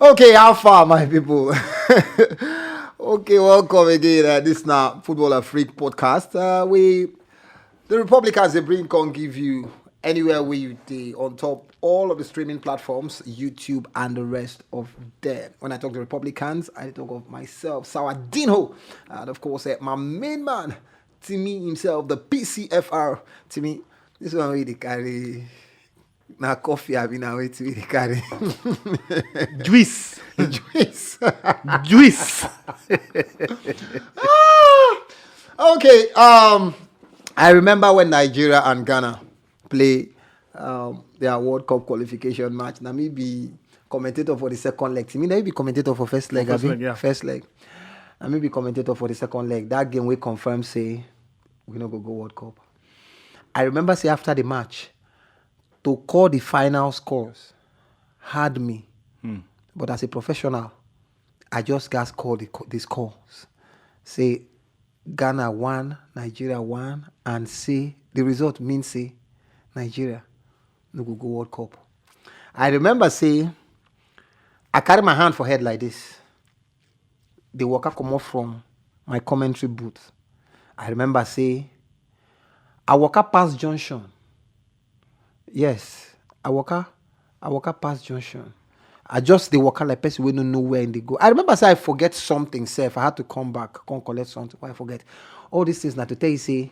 Okay, how far, my people? Okay, welcome again. This now Football Afrik Podcast. The Republicans, they bring can give you anywhere where you the on top all of the streaming platforms, YouTube and the rest of them. When I talk to Republicans, I talk of myself, Sawadinho, and of course my main man, TIMI himself, the PCFR. TIMI, this one really carry. Now coffee I've been away to carry. Juice. Juice. Juice. Okay. I remember when Nigeria and Ghana play their World Cup qualification match. Now maybe commentator for the second leg. Maybe commentator for first leg. First leg. And maybe commentator for the second leg. That game we confirm say we not go World Cup. I remember say after the match, to call the final scores had me. But as a professional, I just got call the scores. Say Ghana 1, Nigeria 1, and say the result means say Nigeria no go World Cup. I remember say I carry my hand for head like this. The worker come off from my commentary booth. I remember say I walk up past Junction. Yes, I walk up past Junction. I just the walker like person we don't know where they go. I remember say I forget something, self. I had to come back, come collect something. Why I forget? All these things now to tell you say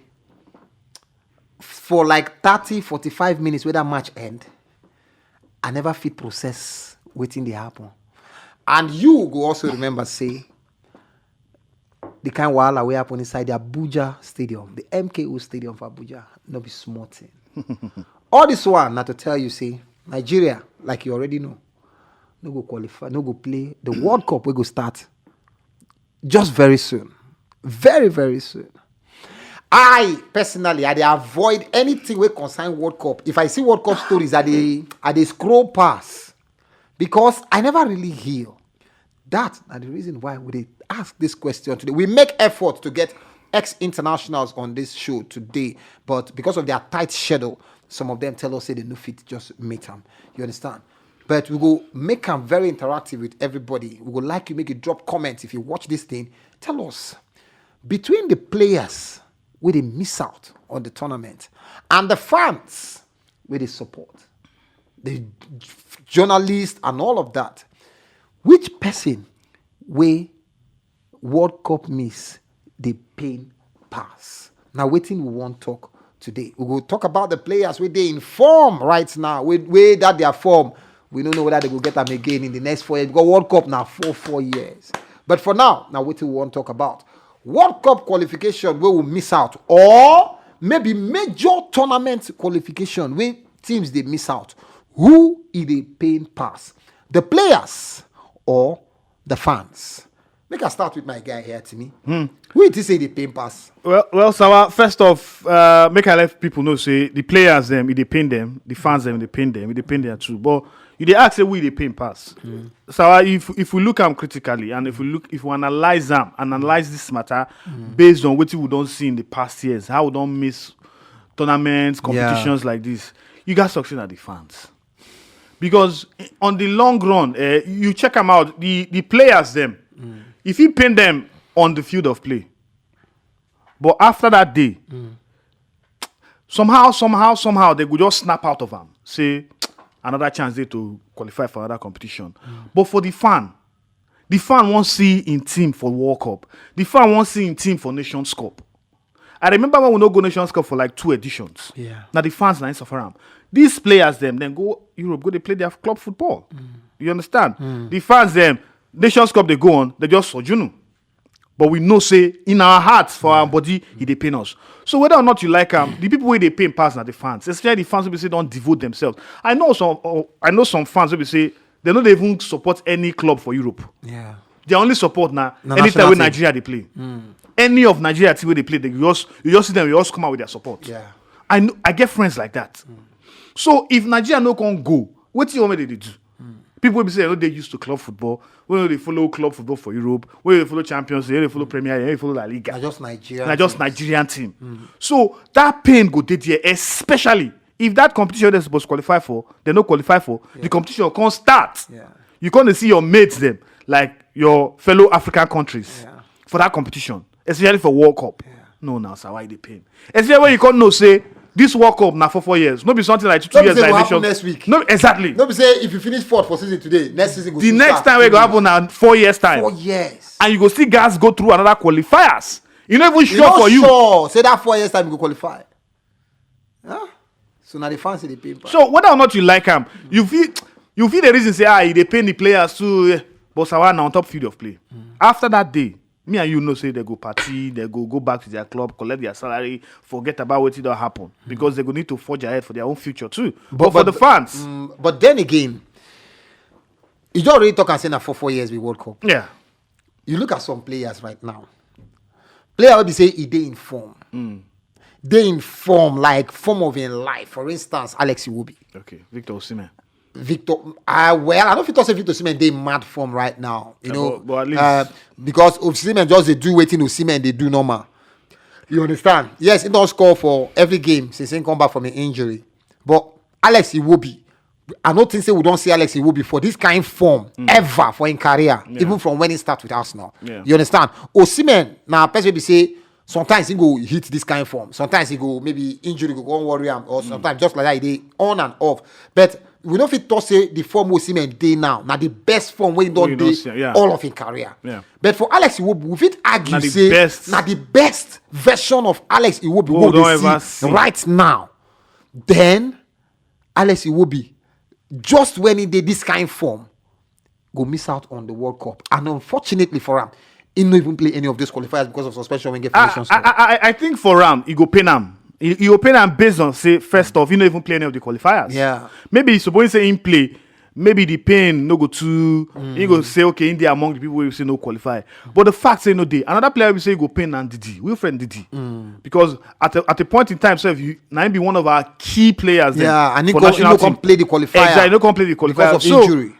for like 30, 45 minutes where that match end, I never fit process waiting they happen. And you go also remember say the kind of wahala we happen inside the Abuja Stadium, the MKO Stadium for Abuja, no be small thing. All this one, now to tell you, say, Nigeria, like you already know, no go qualify, no go play. The World Cup we go start just very soon. Very, very soon. I, personally, I dey avoid anything we concern World Cup. If I see World Cup stories, I dey scroll past. Because I never really hear. That is the reason why we ask this question today. We make effort to get ex-internationals on this show today. But because of their tight schedule, some of them tell us say they no fit just meet them. You understand? But we go make them very interactive with everybody. We would like you make you drop comments if you watch this thing. Tell us, between the players where they miss out on the tournament and the fans where they support, the journalists and all of that, which person where World Cup miss the pain pass? Now waiting we want talk today. We will talk about the players where they in form right now. Where that their form. We don't know whether they will get them again in the next 4 years. Because World Cup now 4 years. But for now waiting we want talk about World Cup qualification where we miss out, or maybe major tournament qualification where teams they miss out. Who is the pain pass? The players or the fans? Make us start with my guy here, Timmy. Who did he say the pain pass? Well, Sawa, first off, make I let people know, say, the players, them, if they pain them, the fans, them, they pain them, if they pain them too. But you they ask, say, who they pain pass? Sawa, if we look at them critically, and if we analyze them, and analyze this matter, based on what we don't see in the past years, how we don't miss tournaments, competitions like this, you got succeed at the fans. Because on the long run, you check them out, the players, them, if you paint them on the field of play, but after that day, somehow they could just snap out of them, say another chance there to qualify for another competition. But for the fan won't see in team for World Cup. The fan won't see in team for Nations Cup. I remember when we no go Nations Cup for like 2 editions. Yeah. Now the fans now suffer them. These players them then go Europe, go they play their club football. You understand? The fans them. Nations Cup they go on, they just sojourn. But we know say in our hearts for our body, they pain us. So whether or not you like them, the people where they pain pass are the fans. Especially the fans who say don't devote themselves. I know some fans who say they don't even support any club for Europe. Yeah. They only support now anytime when Nigeria they play. Any of Nigeria team where they play, you just see them, you just come out with their support. Yeah. I get friends like that. So if Nigeria no can go, what do you want me to do? People will be saying, they used to club football. When they follow club football for Europe, when they follow Champions League, they follow Premier League, they follow La Liga. Just Nigeria. Nigerian team. So that pain go there, especially if that competition they're supposed to qualify for, they don't qualify for, the competition can't start. Yeah. You can't see your mates them, like your fellow African countries, for that competition, especially for World Cup. Yeah. No, now, so why they pay? Especially when you can't know, say, this World Cup now for 4 years. Not be something like 2 years. Like happen next week. No, exactly. Not be say if you finish fourth for season today, next season go the next time we go happen now 4 years time. 4 years. And you go see guys go through another qualifiers. You not even sure for you. Sure. Say that 4 years time you go qualify. Huh? So now they fancy the paper. So whether or not you like them, you feel the reason say they pay the players to but Sawadinho on top field of play. After that day, me and you know say they go party, they go back to their club, collect their salary, forget about what it don't happen. Because they go need to forge ahead for their own future too. But for the fans. But then again, you don't really talk and say that for 4 years with World Cup. Yeah. You look at some players right now. Player will be say they in form. They in form, like form of in life. For instance, Alex Iwobi. Okay, Victor Osimhen. Well, I don't know if you say Victor Osimhen they mad form right now. You know, but at least because Osimhen just they do waiting Osimhen they do normal. You understand? Yes, it don't score for every game since he come back from an injury. But Alex Iwobi, I don't think say we don't see Alex Iwobi for this kind of form ever for in career, even from when he started with Arsenal. Yeah. You understand? Osimhen now person be say sometimes he go hit this kind of form. Sometimes he go maybe injury go on worry him, or sometimes just like that he on and off. But we don't fit to say the form Osimhen day now the best form when he don't do all of his career. Yeah. But for Alex Iwobi, we fit argue say the best version of Alex Iwobi we don't see right now. Then Alex Iwobi, just when he did this kind of form, go miss out on the World Cup. And unfortunately for him, he not even play any of these qualifiers because of suspension when he get I think for Ram, he go pay him. He go pay him based on say first off, he not even play any of the qualifiers. Yeah. Maybe suppose say in play, maybe the pain no go too. He go say okay, India among the people who say no qualify. But the fact say no day. Another player will say go pain and Didi. Wilfred Didi. Because at a point in time, so if you now be one of our key players. Yeah, and he can't play the qualifier. Exactly, no can play the qualifier because of injury.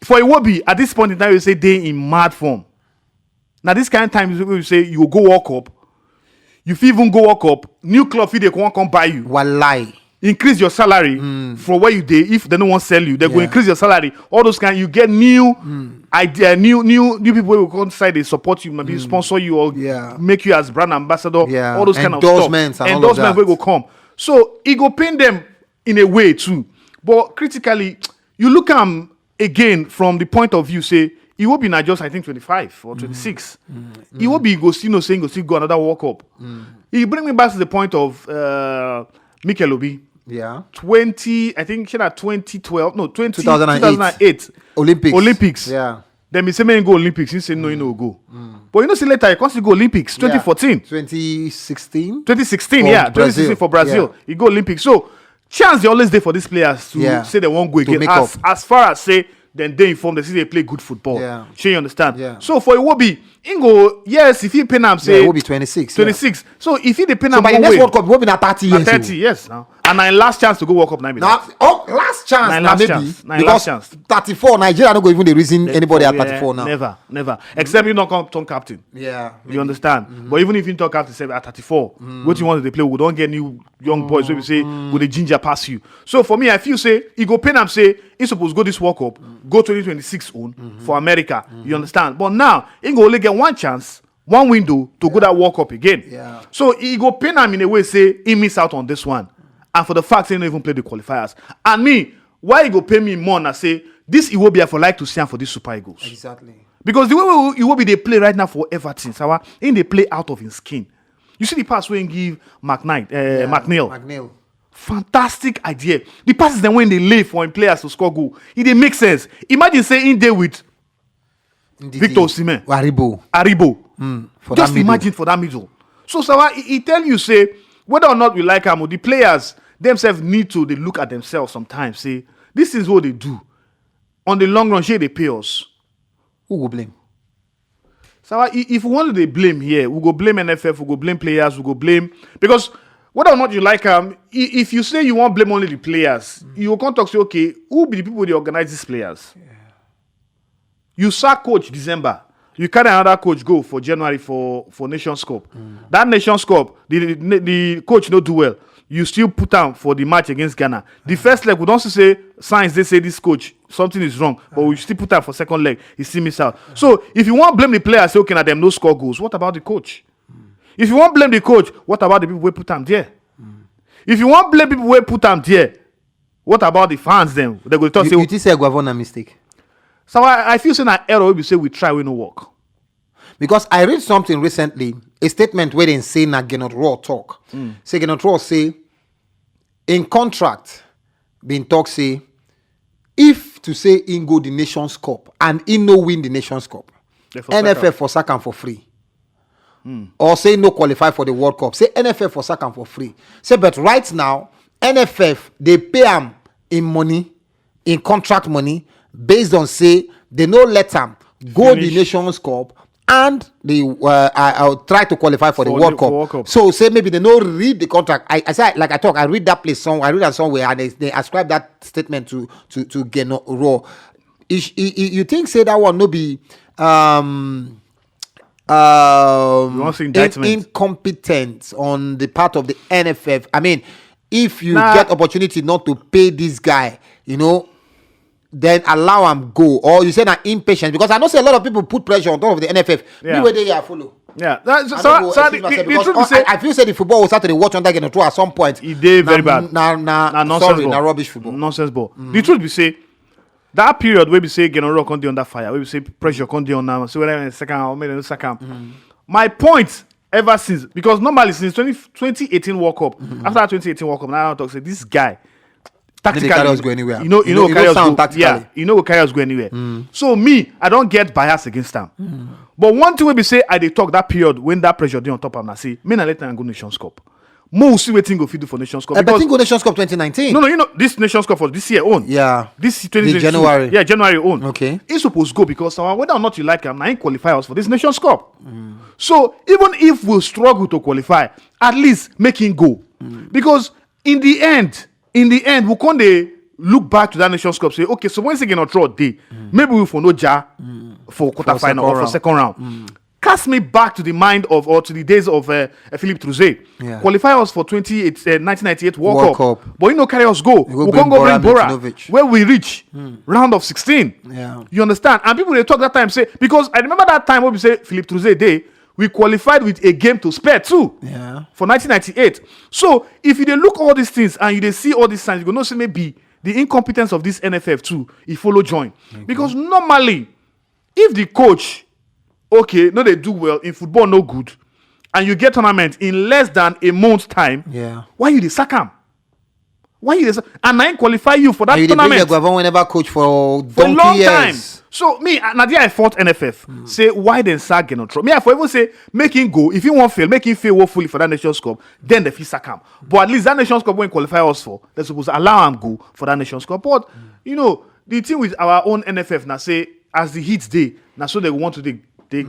For Iwobi, at this point in time, you say they in mad form. Now this kind of time you say you go walk up. You feel even go walk up, new club fee they can't come buy you. Wallahi. Increase your salary for where you did. If they don't want to sell you, they go increase your salary. All those kind, you get new idea, new people will come inside. They support you, maybe sponsor you or make you as brand ambassador. Yeah. All those kind of stuff. Endorsements will go come. So it go pain them in a way too. But critically, you look at again from the point of view, say he will be not just I think 25 or 26. He will be go see no saying go see go another World Cup. He bring me back to the point of Mikel Obi. Yeah. 2008. Olympics. Yeah. Then he say me go Olympics. He say no, you know go. But you know see later he comes to go Olympics 2014. 2016. 2016, for 2016 for Brazil. He go Olympics. So chance they always there for these players to say they won't go again. As far as say then they inform they see they play good football. Yeah. Sure you understand? Yeah. So for Iwobi, Ingo, yes, if he pay him say it will be 26. 26. Yeah. So if he pay him so by the next World Cup, he will be 30 years. 30, yes. Now. And my last chance to go World Cup now. Last chance now maybe. Last chance. 34, Nigeria don't go even the reason anybody at 34 now. Never. Except you not come turn captain. Yeah. You understand? But even if you turn captain say at 34, what you want to play, we don't get new young boys where we say will the ginger pass you. So for me, I feel say he go pay him say he supposed to go this World Cup, go 2026 for America. You understand? But now he go only get one chance, one window to go that World Cup again. Yeah. So he go pay him in a way say he miss out on this one. And for the fact he don't even play the qualifiers. And me, why he go pay me more and I say this Iwobi for like to see him for these Super Eagles. Exactly. Because the way Iwobi they play right now for Everton, they play out of his skin. You see the pass when give McNeil. Fantastic idea. The passes then when they lay for him players to score goal. It make sense. Imagine saying there with Victor Osimhen. Aribo. Just imagine for that middle. So he tell you say whether or not we like him, the players themselves need to they look at themselves sometimes. Say this is what they do. On the long run, they pay us. Who will blame? So if we want to blame here, we go blame NFF, we go blame players, we go blame because whether or not you like if you say you want blame only the players, you will come talk say okay, who be the people that organize these players? Yeah. You sack coach December. You carry another coach go for January for Nations Cup. That Nations Cup, the coach don't do well. You still put down for the match against Ghana. The first leg, we don't say signs. They say this coach something is wrong, but we still put time for second leg. He still miss out. So if you want to blame the player, say okay, now them no score goals. What about the coach? If you want to blame the coach, what about the people who put time there? If you want to blame people who put time there, what about the fans? Them they go talk. You think say Guavon a mistake? So I feel saying that error. We say we try, we no work. Because I read something recently, a statement where they say na Gennaro Raw talk. Say Gennaro Raw say in contract, being talk say if to say in go the Nations Cup and in no win the Nations Cup, NFF for sack am for free. Or say no qualify for the World Cup. Say NFF for sack am for free. Say but right now NFF they pay am in money, in contract money, based on say they no let them go the Nations Cup and they I'll try to qualify for the World Cup. So say maybe they no read the contract. I say like I read that place song. I read that somewhere and they ascribe that statement to Gennaro Raw. You think say that one no be incompetence on the part of the NFF? I mean, if you get opportunity not to pay this guy, then allow him go, or you say that impatient, because I know say a lot of people put pressure on top of the NFF. Yeah. Where they follow. Yeah, I feel say the football will start to watch under Gennaro at some point. It did very bad. Sorry, rubbish football. Nonsense ball. The truth be say that period where we say Gennaro can't be under fire, where we say pressure can't be on now. So whether in the second or maybe in the second. My point ever since, because normally since 2018 World Cup, after that 2018 World Cup, now I talk say this guy. Tactically, carry us go anywhere. You know carry us go. Yeah, carry us go anywhere. So me, I don't get bias against them. But one thing we be say, I dey talk that period when that pressure dey on top of them, I say, me na let them go Nations Cup. More see wetin go fit do for Nations Cup. I think go Nations Cup 2019. No, this Nations Cup for this year own. Yeah. This 2022. January. Yeah, January own. Okay. He's supposed to go because whether or not you like him, now he qualify us for this Nations Cup. So even if we struggle to qualify, at least make him go. Because in the end, we can't look back to that Nations Cup, say, okay, so when again on throw day, maybe we for no for quarterfinal or for second round. Cast me back to the mind of or to the days of Philippe Trouzet. Yeah. Qualify us for 1998 World Cup. But carry us go. We can't go bring Bora. Where we reach round of 16. Yeah. You understand? And people they talk that time say, because I remember that time when we say Philippe Trouzet day, we qualified with a game to spare too. Yeah. For 1998. So if you dey look all these things and you dey see all these signs, you go know say maybe the incompetence of this NFF too, he follow join. Because normally, if the coach, they do well in football, no good, and you get tournament in less than a month's time, why you dey sack am? And I qualify you for that tournament. You dey bring whenever coach for a long years. Time. So me, Nadia, I fought NFF. Say why then sack Gennaro? Me, I for even say make him go. If he won't fail, make him fail woefully for that Nations Cup. Then the fee sack him. But at least that Nations Cup won't qualify us for. They're supposed to allow him go for that Nations Cup. But the thing with our own NFF now say as the heat day, now so they want to they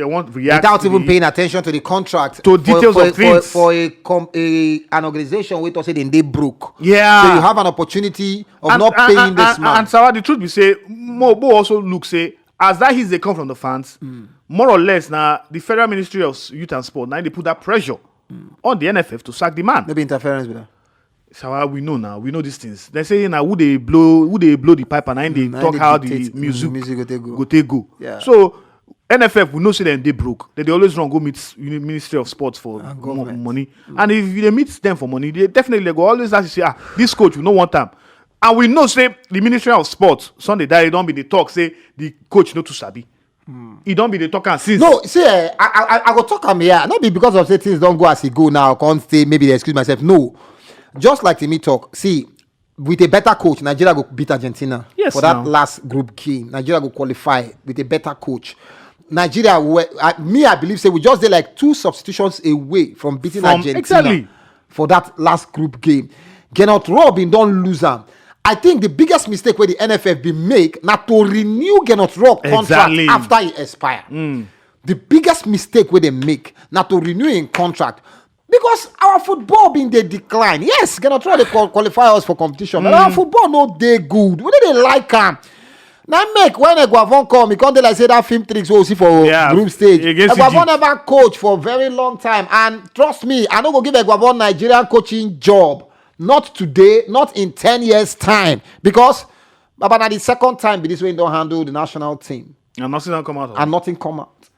want react without even paying attention to the contract, to details of things for an organization where say they broke. Yeah. So you have an opportunity of not paying this man. And Sawa, the truth be say, Mo also look say as that hits they come from the fans, more or less now the Federal Ministry of Youth and Sport now they put that pressure on the NFF to sack the man. Maybe interference with that. So we know these things. They say now who they blow the pipe and they talk how the music go. Yeah. So NFF we know say them they broke. They always run go meet Ministry of Sports for money. And if they meet them for money, they definitely go always ask you say this coach we no want time. And we know say the Ministry of Sports Sunday that don't be the talk say the coach no too sabi. He don't be the talker since. No, see, I go talk am here. Not be because of say things don't go as he go now. Can't say maybe they excuse myself. No, just like TIMI talk. See, with a better coach, Nigeria go beat Argentina for that last group game. Nigeria go qualify with a better coach. Nigeria, I believe, say we just did like 2 substitutions away from beating Argentina for that last group game. Gennaro Raw don't lose them. I think the biggest mistake where the NFF be make not to renew Gennaro Raw contract after he expire. The biggest mistake where they make not to renew in contract because our football being the decline. Yes, Gennaro Raw they qualify us for competition, but our football no they good. We they like him. Now make when Guavon come, he can't like say that film tricks we'll see for group stage. Guavon never coach for a very long time, and trust me, I don't go give Guavon Nigerian coaching job. Not today, not in 10 years time, because But now the second time, this way don't handle the national team. And nothing don't come out of it. And nothing come out.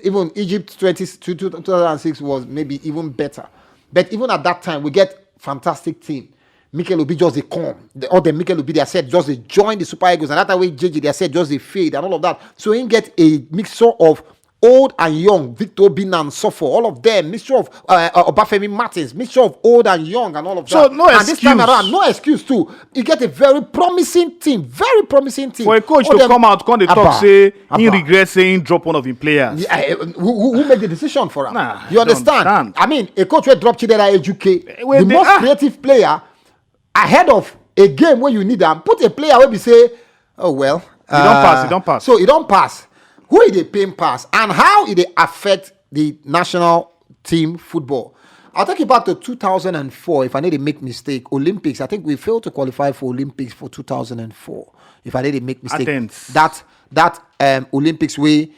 Even Egypt 2006 was maybe even better. But even at that time, we get fantastic team. Mikel Obi just they come. All the Mikel Obi they said just they join the Super Eagles. And that way JJ they said just they fade and all of that. So he get a mixture of old and young, Victor Bin and Sofo, all of them, mixture of Obafemi Martins, mixture of old and young and all of that. So no excuse. And this time around, no excuse too. You get a very promising team. For a coach to come out, come they talk, say, he regrets saying drop one of his players. Yeah, who made the decision for him? Nah, you understand? I mean, a coach will drop Chidera Ejuke, the most creative player, ahead of a game where you need them. Put a player where we say, oh well. He don't pass. So he don't pass. Who is the paying pass and how it affect the national team football? I'll take you back to 2004. If I need to make mistake, Olympics. I think we failed to qualify for Olympics for 2004. If I need to make mistake, Athens. that Olympics way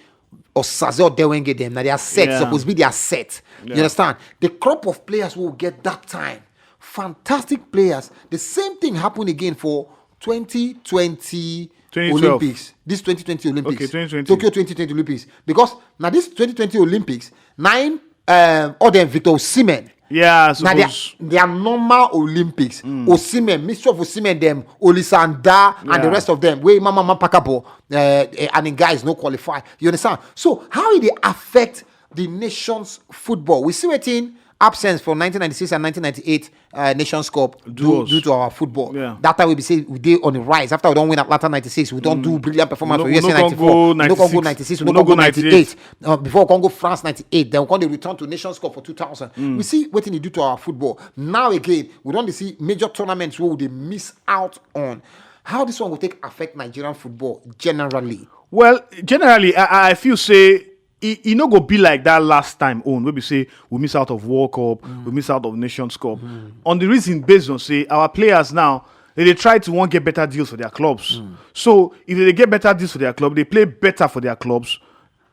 or Sazo Dewenge them now they are set. Supposed to be they are set. You understand? The crop of players will get that time. Fantastic players. The same thing happened again for 2020. Olympics. This 2020 Olympics. Okay, 2020. Tokyo 2020 Olympics. Because now this 2020 Olympics, all them Victor Osimhen. Yeah, now they are normal Olympics. Osimhen, mixture of Osimhen, them, Olisanda, and the rest of them. Where Mama Pakabo and the guys no qualify. You understand? So how will they affect the nation's football? We see it in absence from 1996 and 1998 Nations Cup due to our football. Yeah. That time we be say we did on the rise. After we don't win Atlanta 96, we don't do brilliant performance for USA 94. We don't go 96, we don't go 98. Before Congo France 98, then we return to Nations Cup for 2000. We see what they do to our football. Now again, we don't see major tournaments where they miss out on. How this one will affect Nigerian football generally? Well, generally, I feel say it no go be like that last time on where we say we miss out of World Cup, we miss out of Nations Cup. On the reason based on say our players now they try to want get better deals for their clubs. So if they get better deals for their club, they play better for their clubs.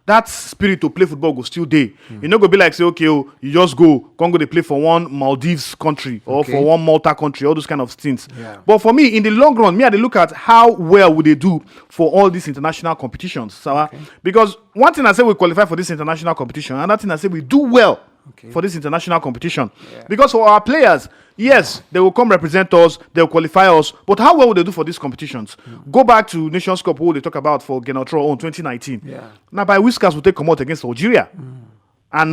That spirit to play football go still there. You no go be like say okay, you just go they play for one Maldives country or for one Malta country, all those kind of things. But for me, in the long run, I look at how well would they do for all these international competitions. Because one thing I say we qualify for this international competition, another thing I say we do well for this international competition. Because for our players, yes, they will come represent us, they will qualify us, but how well will they do for these competitions? Go back to Nations Cup, who they talk about for Genotro in 2019. Now, by Whiskers will take come out against Algeria. And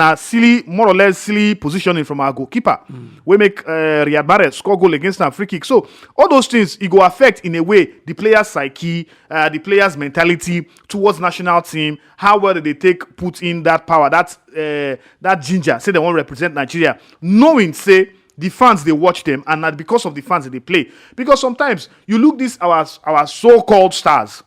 more or less silly positioning from our goalkeeper. We make Riyad Mahrez score goal against an free kick. So all those things, it go affect in a way the player's psyche, the player's mentality towards national team. How well they put in that power, that ginger, say they want to represent Nigeria, knowing say the fans they watch them, and not because of the fans that they play. Because sometimes you look this our so-called stars.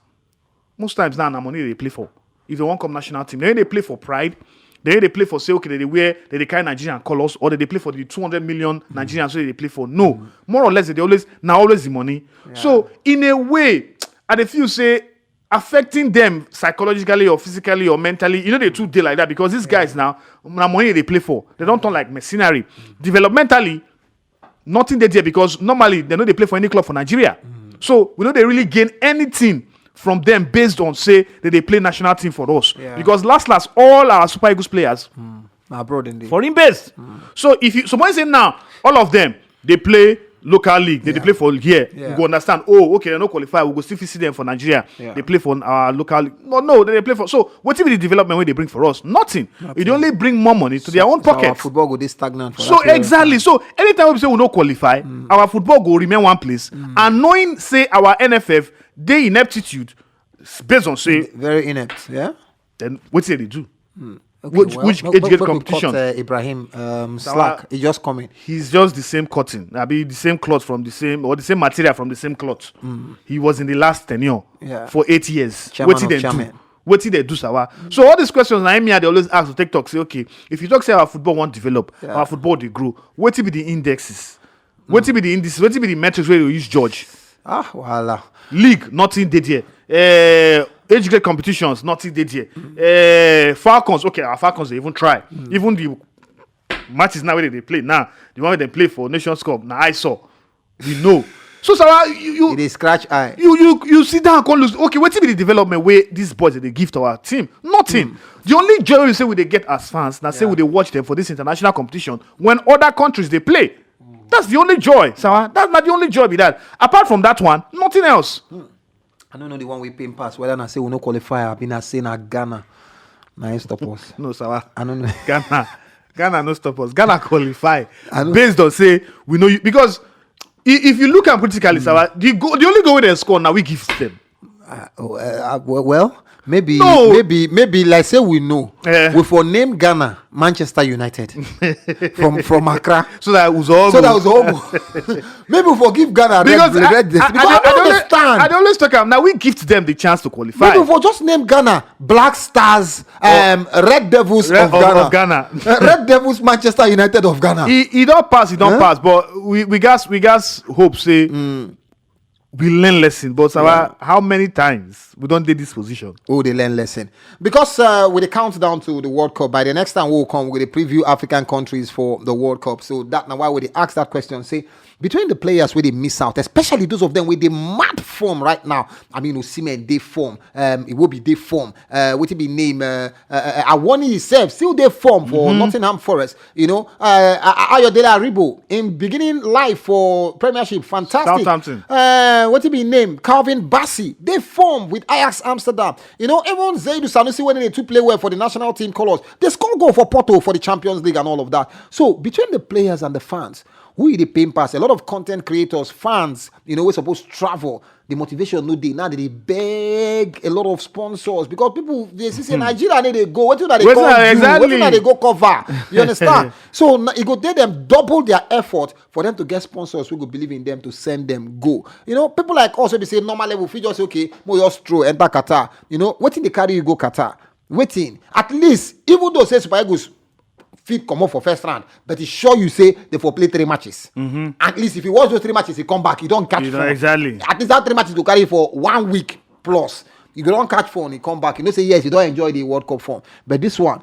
Most times now, money they play for. If they want come national team, they play for pride. They play for say okay, they carry Nigerian colors, or they play for the 200 million Nigerians, so they play for no. More or less, they always the money. So in a way, I feel say affecting them psychologically or physically or mentally, they too deal like that because these guys now money they play for. They don't turn like mercenary. Developmentally, nothing they do because normally they know they play for any club for Nigeria. So we know they really gain anything from them based on say that they play national team for us. Because last all our Super Eagles players abroad indeed. Foreign based. So when you say now all of them they play local league, they play for here, you go understand, okay, they no qualify, we go still see them for Nigeria. They play for our local league. No, they play for so what will be the development when they bring for us? Nothing. It only bring more money to their own pocket. Our football go this stagnant for so exactly. So anytime we say we no qualify, our football go remain one place. And knowing say our NFF they ineptitude based on say very inept, then what say they do? Which age grade competition? Ibrahim Slack, he just coming. He's just the same cotton. I be the same cloth from the same or the same material from the same cloth. He was in the last tenure for 8 years. What did they do, Sawa? So all these questions, they always ask to take talk. Say, okay, if you talk say our football won't develop, our football they grow. What will be the indexes? What will be the indices? What will be the metrics where you use judge? Voila. League, nothing did here. Age grade competitions, nothing did here. Falcons, okay, our Falcons they even try. Even the matches now where they play now, the one where they play for Nations Cup, now I saw. We know So Sarah, you They scratch eye. you sit down and call look. Okay, what be the development where these boys they give to our team? Nothing. The only joy we say we they get as fans, now say we they watch them for this international competition when other countries they play. That's the only joy, Sarah. That's not the only joy be that. Apart from that one, nothing else. I don't know the one we pay pass. Whether I say we no qualify, I've been saying Ghana. Now stop us. No, Sarah. I don't know. Ghana no stop us. Ghana qualify based on say we know you because if you look at politically, Sarah, the only goal they score now we give them. Well, maybe like say we know. We for name Ghana Manchester United from Accra. So that was all. Maybe we forgive Ghana because red. I don't understand. I always talk about now we gift them the chance to qualify. Maybe for just name Ghana Black Stars, Red Devils of Ghana. Red Devils Manchester United of Ghana. He don't pass. Pass. But we guys hope say. We learn lesson, but how many times we don't take this position? Oh, they learn lesson. Because with the countdown to the World Cup, by the next time we'll come with a preview African countries for the World Cup. So that now why would they ask that question? Say between the players where they miss out, especially those of them with the mad form right now. I mean, Osimhen day form. It will be day form. What it be name? Awoni himself still day form for Nottingham Forest. You know, Ayodele Aribo in beginning life for Premiership, fantastic. Southampton. What it be name? Calvin Bassey. They form with Ajax Amsterdam. You know, even Zaidou Sanusi when they play well for the national team colours. They score goal for Porto for the Champions League and all of that. So between the players and the fans, who is the paying pass? A lot of content creators, fans, you know, we're supposed to travel. The motivation no day. Now they beg a lot of sponsors because people they say Nigeria they go. What do they go do? What do they go cover? You understand? So it go take them double their effort for them to get sponsors who go believe in them to send them go. You know, people like us will be saying normal level fee just say, okay, more just throw enter Qatar. You know, waiting they carry you go Qatar. Waiting. At least, even though say Super Eagles fit come up for first round, but it's sure you say they for play 3 matches. At least if you watch those 3 matches, he come back, you don't catch phone. Exactly. At least that 3 matches to carry for 1 week plus. You don't catch phone, he come back. You know, say yes, you don't enjoy the World Cup form. But this one,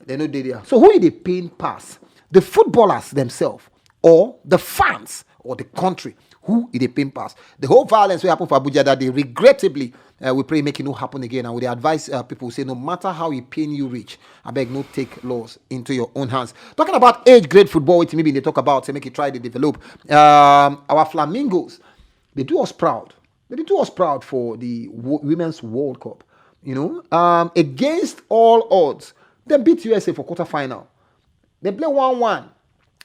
they know they there. So who is the paying pass? The footballers themselves, or the fans, or the country? Who is the paying pass? The whole violence will happen for Abuja that they regrettably we pray make it no happen again, and we advise people say no matter how you pain you reach, I beg no take laws into your own hands. Talking about age grade football, which maybe they talk about, say make it try to develop. Our Flamingos, they do us proud. They do us proud for the Women's World Cup. You know, against all odds, they beat USA for quarterfinal. They play 1-1.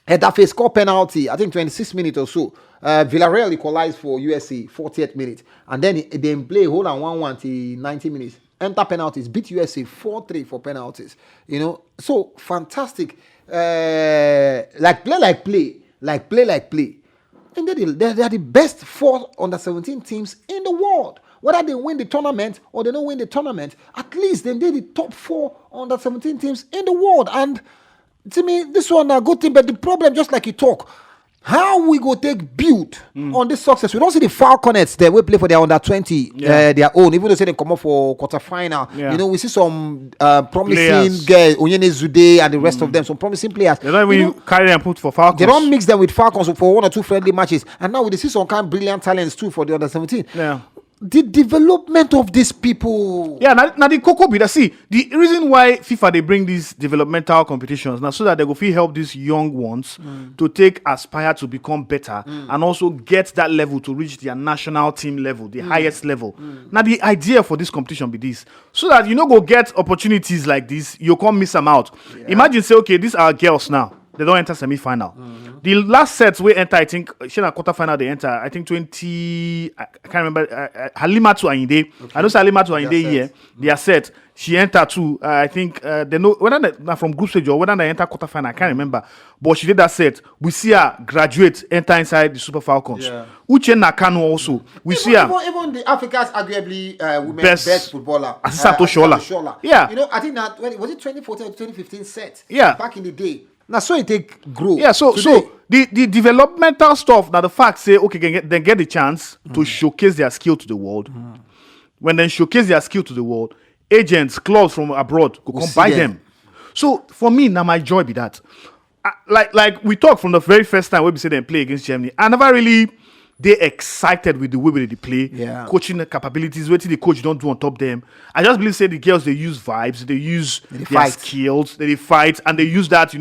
Header face score penalty, I think 26 minutes or so. Villarreal equalized for USA 40th minute. And then they play hold on 1-1 till 90 minutes. Enter penalties, beat USA 4-3 for penalties. You know, so fantastic. Like play. And they are the best 4 under-17 teams in the world. Whether they win the tournament or they don't win the tournament, at least they're the top 4 under-17 teams in the world. And to me, this one a good thing, but the problem, just like you talk, how we go take build on this success? We don't see the Falconets there. We play for their under-20, their own. Even though say they come up for quarterfinal, you know, we see some promising guys, Onyene Zude and the rest of them, some promising players. They don't even carry them put for Falcons. They don't mix them with Falcons for 1 or 2 friendly matches. And now we see some kind of brilliant talents too for the under-17. Yeah. The development of these people. Yeah, now the cocoa be that. See, the reason why FIFA they bring these developmental competitions now so that they go feel help these young ones to aspire to become better and also get that level to reach their national team level, the highest level. Now the idea for this competition be this, so that you know go get opportunities like this, you can't miss them out. Yeah. Imagine say, okay, these are girls now. They don't enter semi-final. The last sets we enter, I think, quarter-final they enter, I think 20, I can't remember, Halimatu Ayinde. Okay. I don't say Halimatu Ayinde here. They are set. She entered too. I think they know whether they're from group stage or whether they enter quarter-final, I can't remember. But she did that set. We see her graduate, enter inside the Super Falcons. Uche Nakano also. We see her. Even the Africa's arguably women's best footballer. Asisato Shola. Yeah. You know, I think that, was it 2014 or 2015 set? Yeah. Back in the day. Now, so it take grow. Yeah, so the developmental stuff, now the fact say, okay, they get the chance to showcase their skill to the world. When they showcase their skill to the world, agents, clubs from abroad could come buy them. So for me, now my joy be that. Like we talked from the very first time when we say they play against Germany, I never really they excited with the way they play, coaching capabilities, what the coach don't do on top them. I just believe say the girls they use vibes, they use their skills, they fight, and they use that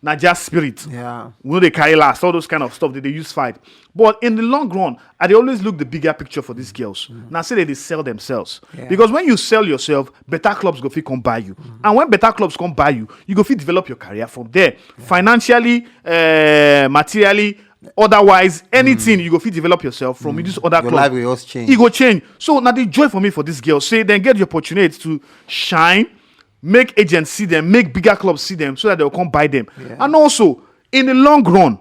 not just spirit. Yeah, they carry last, all those kind of stuff that they use fight. But in the long run, they always look the bigger picture for these girls. Now say that they sell themselves because when you sell yourself, better clubs go fit come buy you, and when better clubs come buy you, you go fit develop your career from there, financially, materially. Otherwise, anything you go fit develop yourself from this other club. Life will also change. It go change. So now the joy for me for this girl, say then get the opportunity to shine, make agents see them, make bigger clubs see them, so that they'll come buy them. And also, in the long run,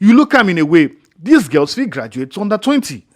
you look at them in a way, these girls will graduate to under 20.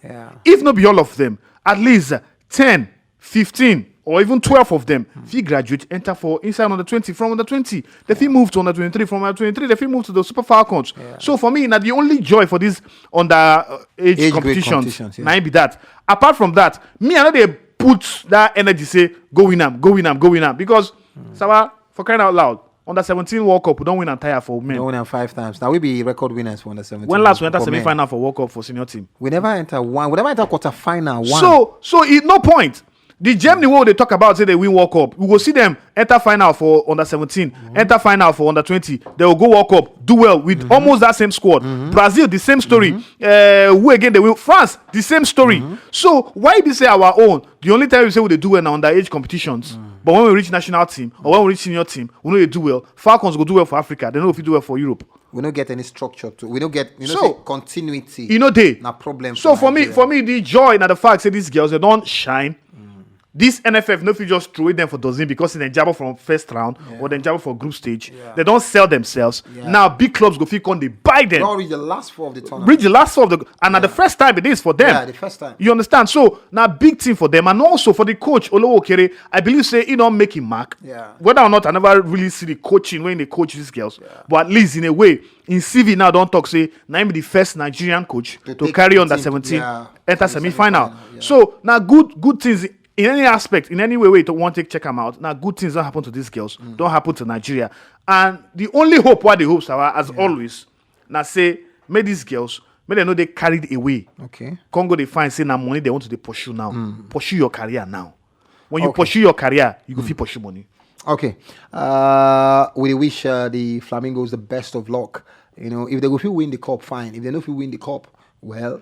If not be all of them, at least 10, 15, or even 12 of them, if you graduate, enter for inside under 20, from under 20, they feel move to under 23, from under 23, they feel move to the Super Falcons. So for me, now the only joy for this under age competitions, now be that. Apart from that, me, I know they put that energy, say, go win them, because, Sawa, for crying out loud, under 17 World Cup, we don't win entire for men. We don't win 5 times. Now we be record winners for under 17. When last we enter semi-final for World Cup for senior team? We never enter quarter-final one. So it no point. The Germany what they talk about say they win World Cup. We will see them enter final for under 17, enter final for under 20. They will go World Cup, do well with almost that same squad. Brazil, the same story. Who again they will France, the same story. So why be say our own? The only time we say we they do well now underage competitions. But when we reach national team or when we reach senior team, we know they do well. Falcons go do well for Africa. They know if you do well for Europe. We don't get any structure to. We don't get continuity. They no problem. So for me, the joy and the fact say these girls they don't shine. This NFF, no, if you just throw it them for dozen because in a jabber from first round or then jabber for group stage, they don't sell themselves. Now big clubs go fit on they buy them. They don't reach the last 4 of the tournament. Reach the last 4 of the and at the first time it is for them. Yeah, the first time. You understand? So now big team for them and also for the coach Olowo Okere, I believe say he don't make him mark. Whether or not I never really see the coaching when they coach these girls, but at least in a way in CV now don't talk say now I'm the first Nigerian coach to carry on that 17 enter semi-final. So now good things. In any aspect, in any way to want to check them out. Now, good things don't happen to these girls. Don't happen to Nigeria. And the only hope, what the hopes are, as always, now say, may these girls, may they know they carried away. Okay. Congo, they find, say, now money they want to pursue now. Pursue your career now. When you pursue your career, you go feel pursue money. Okay. We wish the Flamingos the best of luck. If they go feel win the cup, fine. If they don't feel win the cup, well,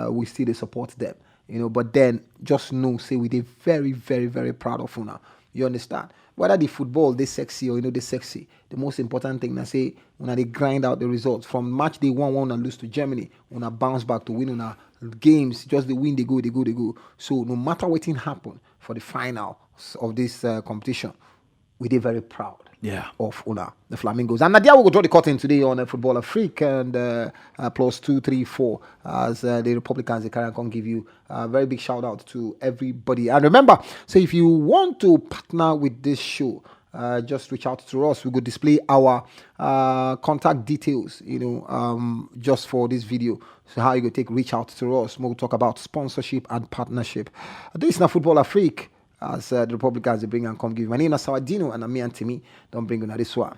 we still support them. But then just know, say we they very, very, very proud of Una. You understand? Whether the football they sexy or they sexy, the most important thing I say when they grind out the results from match day 1-1 and lose to Germany, Una bounce back to win Una games, just the win, they go. So no matter what thing happen for the final of this competition, we they very proud. Of Una, the Flamingos. And Nadia will go draw the curtain today on Football Afrik and +2, 3, 4 as the Republicans they can give you a very big shout out to everybody. And remember, so if you want to partner with this show, just reach out to us. We will display our contact details, just for this video. So how you go reach out to us. We'll talk about sponsorship and partnership. This is not Football Afrik. As the Republicans they bring and come give. My name is Sawadinho and me and TIMI don't bring on this one.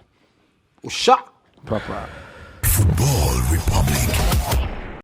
Usha proper. Football Republic.